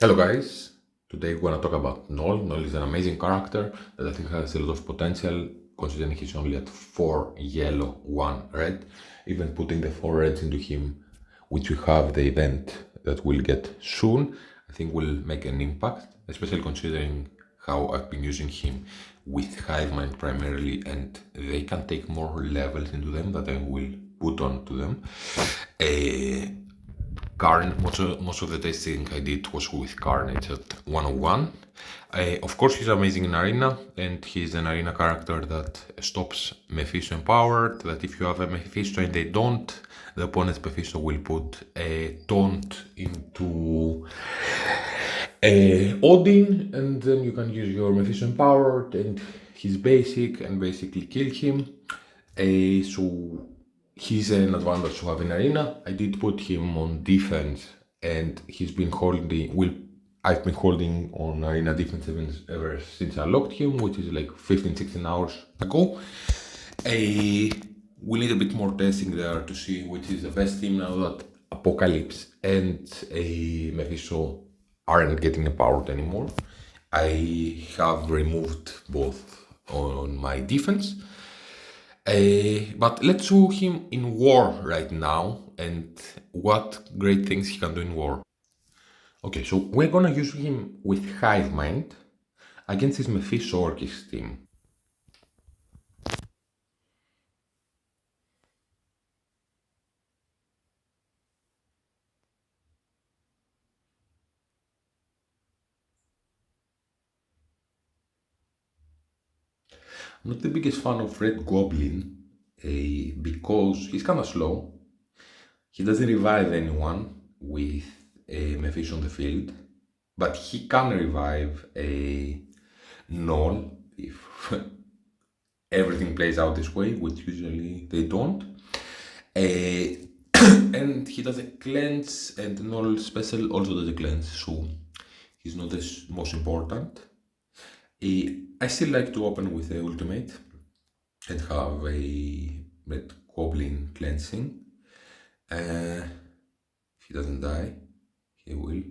Hello guys, today we're gonna talk about Knull. Knull is an amazing character that I think has a lot of potential considering he's only at 4 yellow, 1 red. Even putting the 4 reds into him, which we have the event that we'll get soon, I think will make an impact, especially considering how I've been using him with hive-mind primarily, and they can take more levels into them that I will put on to them. Karn, most of the testing I did was with Carnage at 101. Of course, he's amazing in Arena, and he's an Arena character that stops Mephisto empowered, that if you have a Mephisto and they don't, the opponent's Mephisto will put a taunt into Odin, and then you can use your Mephisto empowered and his basic and basically kill him. So he's an advantage to have in Arena. I did put him on defense, and he's been holding. I've been holding on Arena defense ever since I locked him, which is like 15-16 hours ago. We need a bit more testing there to see which is the best team now that Apocalypse and Mephisto aren't getting empowered anymore. I have removed both on my defense. But let's show him in war right now and what great things he can do in war. Okay, so we're gonna use him with Hive Mind against his Mephisto Orcish team. I'm not the biggest fan of Red Goblin because he's kind of slow. He doesn't revive anyone with a Mephisto on the field, but he can revive a Knull if everything plays out this way, which usually they don't. And he does a cleanse, and Knull special also does a cleanse, so he's not the most important. I still like to open with the ultimate and have a red goblin cleansing. If he doesn't die, he will.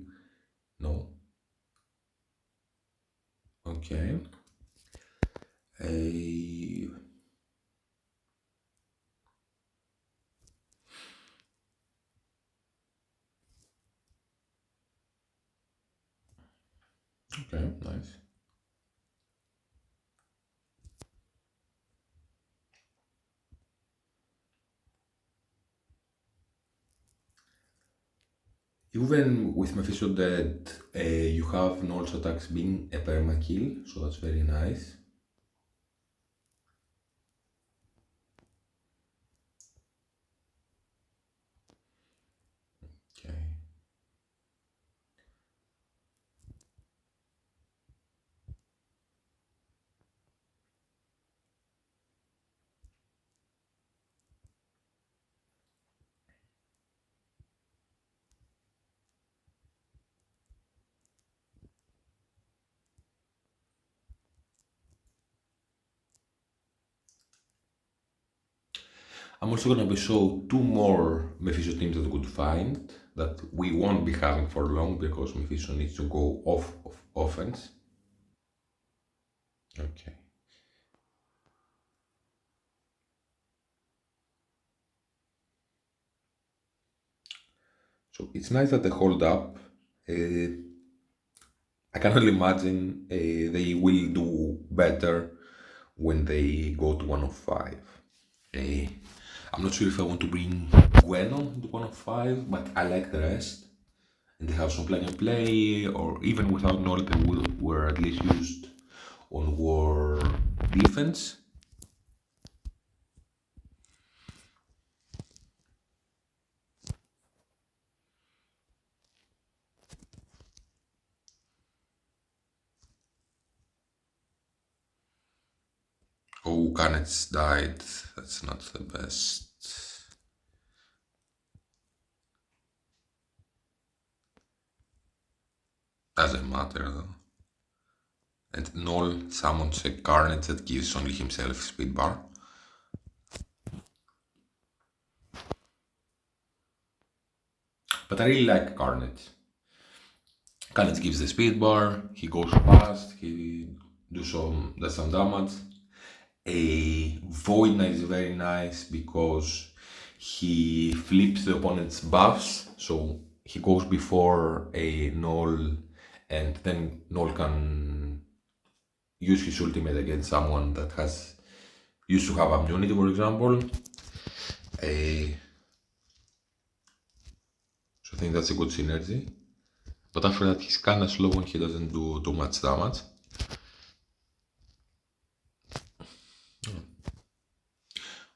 No. Okay. Okay, nice. Even with Mephisto dead, you have Null's attacks being a perma kill, so that's very nice. Okay. I'm also gonna be show two more Mephisto teams that we could find that we won't be having for long because Mephisto needs to go off of offense. Okay. So it's nice that they hold up. I can only imagine they will do better when they go to 105. I'm not sure if I want to bring Gueno into 105, but I like the rest. And they have some plug and play, or even without Null, they were at least used on war defense. Oh, Garnett's died. That's not the best. Doesn't matter though. And Null summons a Garnet that gives only himself speed bar. But I really like Garnet. Khaled gives the speed bar, he goes fast, he does some damage. A Void Knight is very nice because he flips the opponent's buffs, so he goes before a Knull, and then Knull can use his ultimate against someone that has used to have immunity, for example. So I think that's a good synergy. But after that, he's kinda slow and he doesn't do too much damage.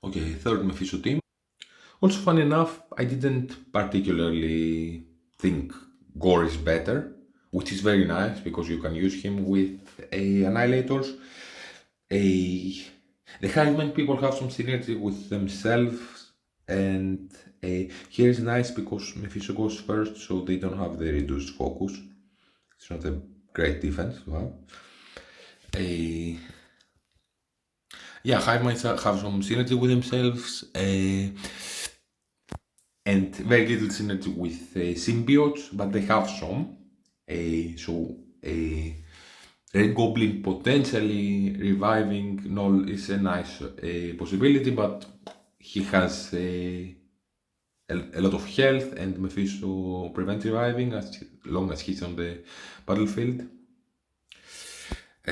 Okay, third Mephisto team. Also, fun enough, I didn't particularly think Gore is better, which is very nice because you can use him with a annihilators. A the hive-mind people have some synergy with themselves, and here is nice because Mephisto goes first, so they don't have the reduced focus. It's not a great defense to have. A Yeah, hive-minds have some synergy with themselves. And very little synergy with symbiotes, but they have some. So Red Goblin potentially reviving Knull is a nice possibility, but he has a lot of health, and Mephisto prevents reviving as long as he's on the battlefield. Uh,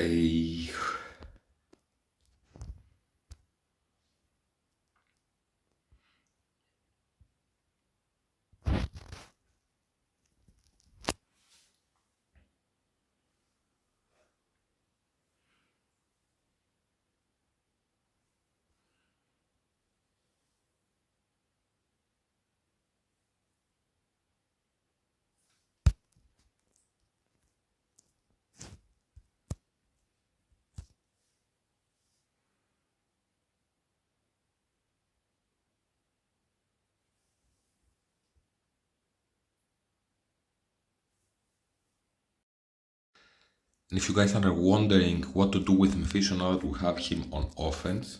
and if you guys are wondering what to do with Mephisto now that we have him on offense,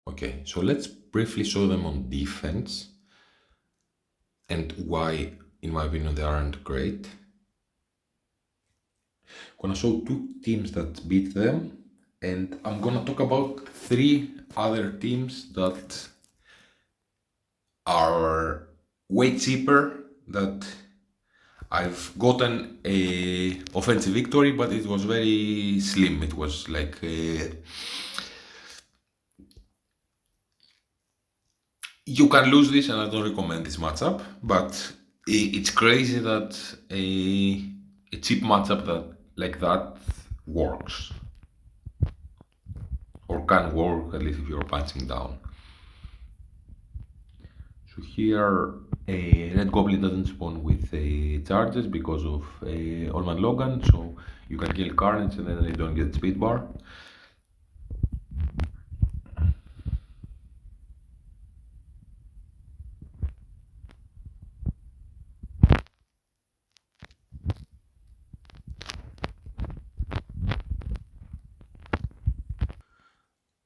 okay, so let's briefly show them on defense and why, in my opinion, they aren't great. Gonna show two teams that beat them, and I'm gonna talk about three other teams that are way cheaper, that I've gotten a offensive victory, but it was very slim. It was like you can lose this, and I don't recommend this matchup. But it's crazy that a cheap matchup that like that works, or can work at least if you're punching down. So here, a Red Goblin doesn't spawn with charges because of Allman Logan, so you can kill Carnage and then they don't get speed bar.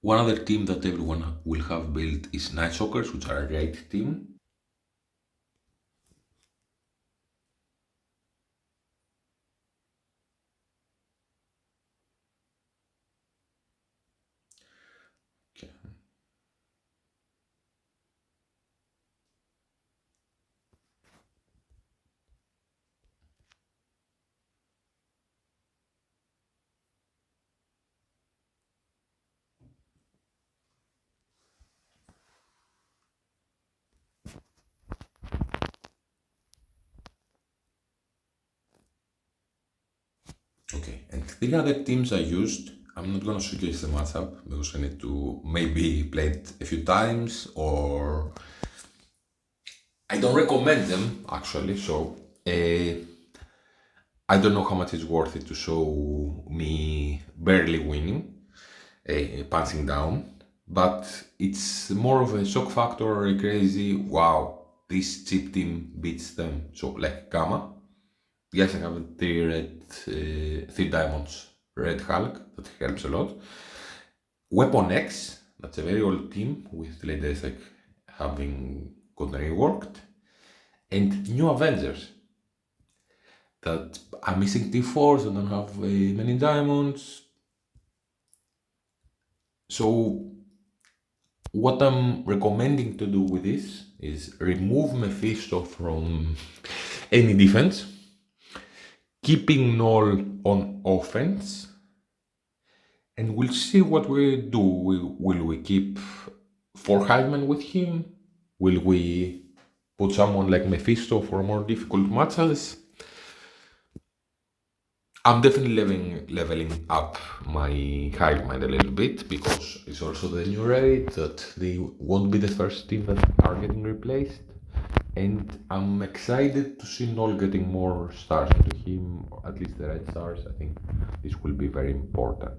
One other team that everyone will have built is Night Stalkers, which are a great team. Okay. Okay, and three other teams I used. I'm not gonna showcase the matchup because I need to maybe play it a few times, or I don't recommend them actually. So I don't know how much it's worth it to show me barely winning, punching down, but it's more of a shock factor, a crazy wow. This cheap team beats them. So like Gamma. Yes, I have three diamonds, Red Hulk, that helps a lot. Weapon X, that's a very old team with latest like having gotten reworked. And New Avengers, that I'm missing T4s, I don't have many diamonds. So what I'm recommending to do with this is remove Mephisto from any defense, keeping Knull on offense, and we'll see what we do. Will we keep 4 hive-mind with him? Will we put someone like Mephisto for more difficult matches? I'm definitely leveling up my hive-mind a little bit because it's also the new raid that they won't be the first team that are getting replaced. And I'm excited to see Knull getting more stars into him, or at least the red stars. I think this will be very important.